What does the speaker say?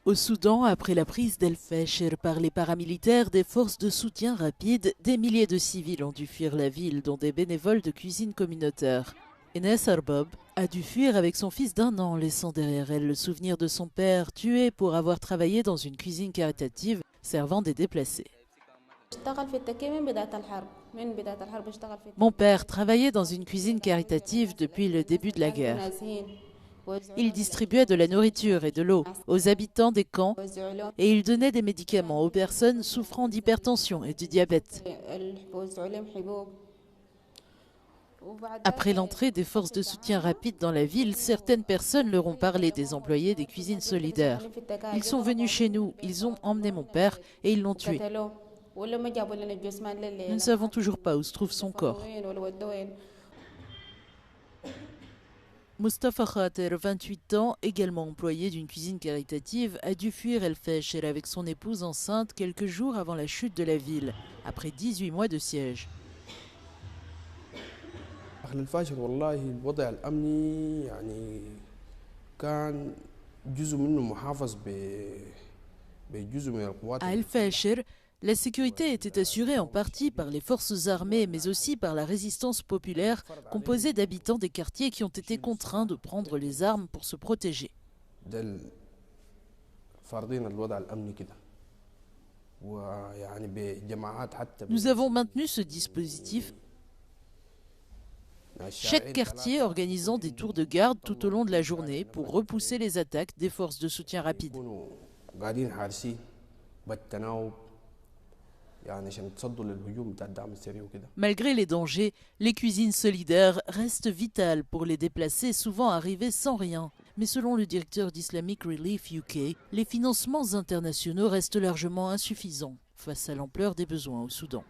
Au Soudan, après la prise d'El-Fasher par les paramilitaires des forces de soutien rapide, des milliers de civils ont dû fuir la ville, dont des bénévoles de cuisine communautaire. Enes Arbob a dû fuir avec son fils d'1 an, laissant derrière elle le souvenir de son père, tué pour avoir travaillé dans une cuisine caritative servant des déplacés. Mon père travaillait dans une cuisine caritative depuis le début de la guerre. Il distribuait de la nourriture et de l'eau aux habitants des camps et il donnait des médicaments aux personnes souffrant d'hypertension et de diabète. Après l'entrée des forces de soutien rapide dans la ville, certaines personnes leur ont parlé des employés des cuisines solidaires. Ils sont venus chez nous, ils ont emmené mon père et ils l'ont tué. Nous ne savons toujours pas où se trouve son corps. Mustafa Khater, 28 ans, également employé d'une cuisine caritative, a dû fuir El-Fasher avec son épouse enceinte quelques jours avant la chute de la ville, après 18 mois de siège. À El-Fasher, la sécurité était assurée en partie par les forces armées, mais aussi par la résistance populaire composée d'habitants des quartiers qui ont été contraints de prendre les armes pour se protéger. Nous avons maintenu ce dispositif, chaque quartier organisant des tours de garde tout au long de la journée pour repousser les attaques des forces de soutien rapide. Malgré les dangers, les cuisines solidaires restent vitales pour les déplacés souvent arrivés sans rien. Mais selon le directeur d'Islamic Relief UK, les financements internationaux restent largement insuffisants face à l'ampleur des besoins au Soudan.